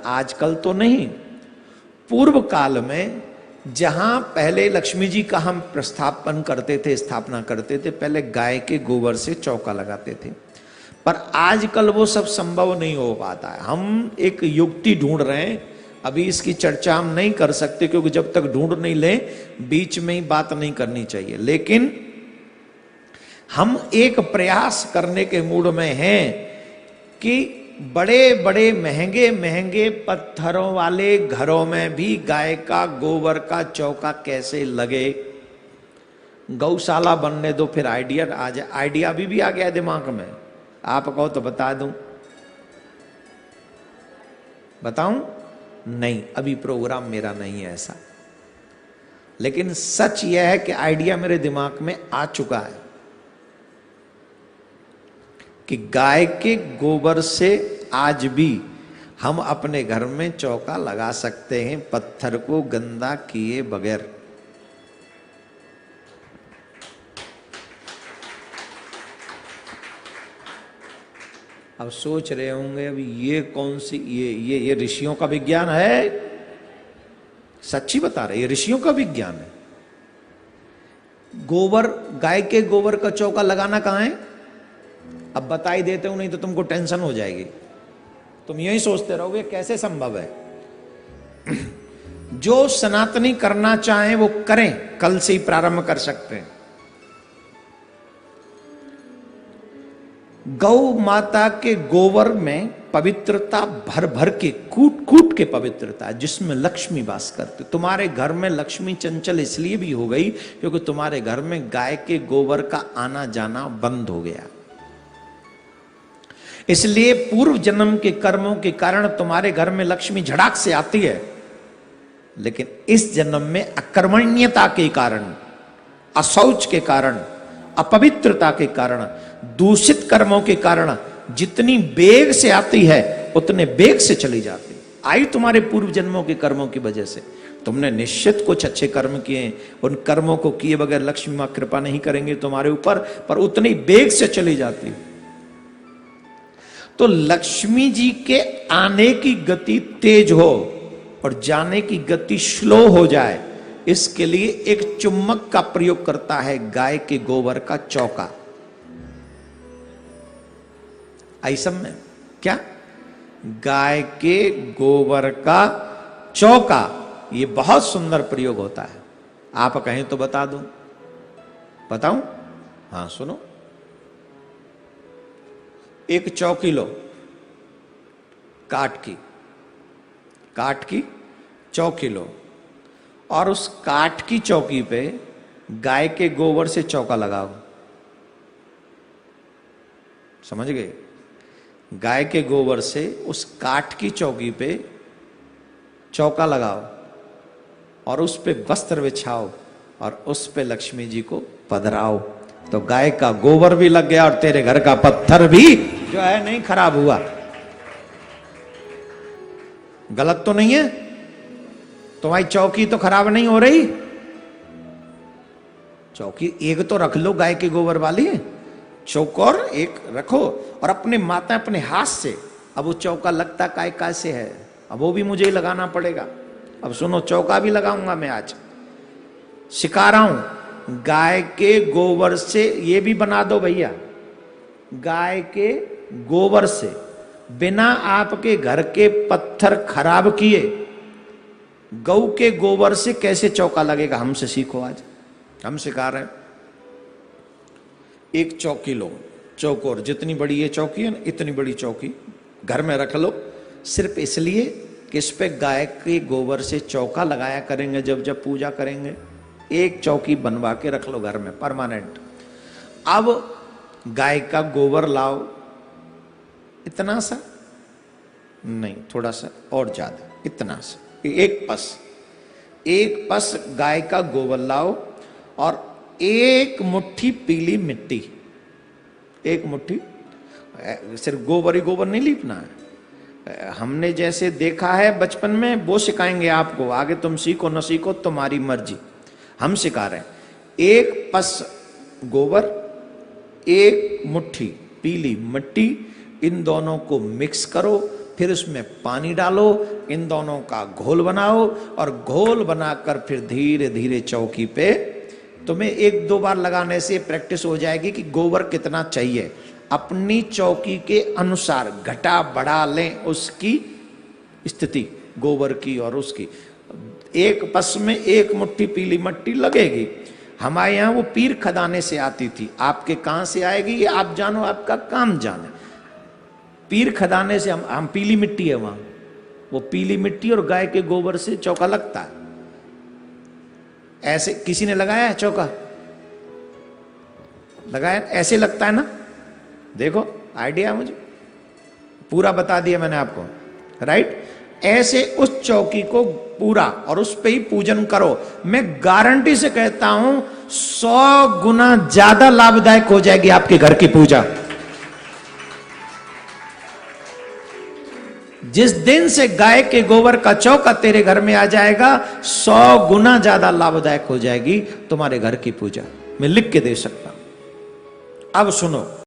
आजकल तो नहीं, पूर्व काल में जहां पहले लक्ष्मी जी का हम प्रस्थापन करते थे, स्थापना करते थे, पहले गाय के गोबर से चौका लगाते थे। पर आजकल वो सब संभव नहीं हो पाता है। हम एक युक्ति ढूंढ रहे हैं, अभी इसकी चर्चा हम नहीं कर सकते क्योंकि जब तक ढूंढ नहीं ले बीच में ही बात नहीं करनी चाहिए। लेकिन हम एक प्रयास करने के मूड में हैं कि बड़े बड़े महंगे महंगे पत्थरों वाले घरों में भी गाय का गोबर का चौका कैसे लगे। गौशाला बनने दो, फिर आइडिया आ जाए। आइडिया भी आ गया दिमाग में, आप कहो तो बता दूं, बताऊं? नहीं, अभी प्रोग्राम मेरा नहीं है ऐसा। लेकिन सच यह है कि आइडिया मेरे दिमाग में आ चुका है कि गाय के गोबर से आज भी हम अपने घर में चौका लगा सकते हैं, पत्थर को गंदा किए बगैर। अब सोच रहे होंगे अभी ये कौन सी ये ऋषियों का विज्ञान है? सच्ची बता रहे, ये ऋषियों का विज्ञान है। गोबर, गाय के गोबर का चौका लगाना कहां है? अब बता ही देते हूं, नहीं तो तुमको टेंशन हो जाएगी। तुम यही सोचते रहोगे कैसे संभव है। जो सनातनी करना चाहें वो करें, कल से ही प्रारंभ कर सकते हैं। गौ माता के गोबर में पवित्रता भर भर के, कूट कूट के पवित्रता, जिसमें लक्ष्मी वास करते। तुम्हारे घर में लक्ष्मी चंचल इसलिए भी हो गई क्योंकि तुम्हारे घर में गाय के गोबर का आना जाना बंद हो गया। इसलिए पूर्व जन्म के कर्मों के कारण तुम्हारे घर में लक्ष्मी झड़ाक से आती है। लेकिन इस जन्म में अकर्मण्यता के कारण, अशौच के कारण, अपवित्रता के कारण, दूषित कर्मों के कारण जितनी बेग से आती है उतने बेग से चली जाती। आई तुम्हारे पूर्व जन्मों के कर्मों की वजह से। तुमने निश्चित कुछ अच्छे कर्म किए, उन कर्मों को किए बगैर लक्ष्मी मां कृपा नहीं करेंगे तुम्हारे ऊपर, पर उतनी बेग से चली जाती। तो लक्ष्मी जी के आने की गति तेज हो और जाने की गति स्लो हो जाए, इसके लिए एक चुम्बक का प्रयोग करता है गाय के गोबर का चौका। ऐसा में क्या? गाय के गोबर का चौका, ये बहुत सुंदर प्रयोग होता है। आप कहें तो बता दूं, बताऊं? हाँ सुनो। एक चौकी लो, काठ की चौकी लो, और उस काठ की चौकी पे गाय के गोबर से चौका लगाओ। समझ गए? गाय के गोबर से उस काठ की चौकी पे चौका लगाओ और उस पे वस्त्र बिछाओ और उस पे लक्ष्मी जी को पधराओ, तो गाय का गोबर भी लग गया और तेरे घर का पत्थर भी जो है नहीं खराब हुआ। गलत तो नहीं है? तुम्हारी चौकी तो खराब नहीं हो रही। चौकी एक तो रख लो गाय के गोबर वाली, चौकोर एक रखो, और अपने माता अपने हाथ से। अब वो चौका लगता काय कैसे है, अब वो भी मुझे ही लगाना पड़ेगा। अब सुनो, चौका भी लगाऊंगा मैं, आज सिखा रहा हूं। गाय के गोबर से ये भी बना दो भैया, गाय के गोबर से, बिना आपके घर के पत्थर खराब किए, गौ के गोबर से कैसे चौका लगेगा, हमसे सीखो। आज हम सिखा रहे हैं। एक चौकी लो, चौकोर, जितनी बड़ी ये चौकी है ना, इतनी बड़ी चौकी घर में रख लो, सिर्फ इसलिए कि इस पे गाय के गोबर से चौका लगाया करेंगे जब जब पूजा करेंगे। एक चौकी बनवा के रख लो घर में, परमानेंट। अब गाय का गोबर लाओ, इतना सा नहीं, थोड़ा सा और ज्यादा, इतना सा, एक पस गाय का गोबर लाओ और एक मुट्ठी पीली मिट्टी, एक मुट्ठी, सिर्फ गोबर ही गोबर नहीं लीपना है। हमने जैसे देखा है बचपन में वो सिखाएंगे आपको, आगे तुम सीखो न सीखो तुम्हारी मर्जी, हम सिखा रहे हैं। एक पस गोबर, एक मुट्ठी पीली मिट्टी, इन दोनों को मिक्स करो, फिर उसमें पानी डालो, इन दोनों का घोल बनाओ और घोल बनाकर फिर धीरे धीरे चौकी पे, तुम्हें 1-2 बार लगाने से प्रैक्टिस हो जाएगी कि गोबर कितना चाहिए। अपनी चौकी के अनुसार घटा बढ़ा लें उसकी स्थिति गोबर की और उसकी। एक पस में 1 मुट्ठी पीली मिट्टी लगेगी। हमारे यहाँ वो पीर खदाने से आती थी, आपके कहां से आएगी ये आप जानो, आपका काम जाने। पीर खदाने से हम पीली मिट्टी है वहां, वो पीली मिट्टी और गाय के गोबर से चौका लगता है। ऐसे किसी ने लगाया है चौका? लगाया? ऐसे लगता है ना, देखो आइडिया मुझे पूरा बता दिया मैंने आपको, राइट। ऐसे उस चौकी को पूरा और उस पे ही पूजन करो। मैं गारंटी से कहता हूं 100 गुना ज्यादा लाभदायक हो जाएगी आपके घर की पूजा। जिस दिन से गाय के गोबर का चौका तेरे घर में आ जाएगा, 100 गुना ज्यादा लाभदायक हो जाएगी तुम्हारे घर की पूजा। मैं लिख के दे सकता हूं। अब सुनो।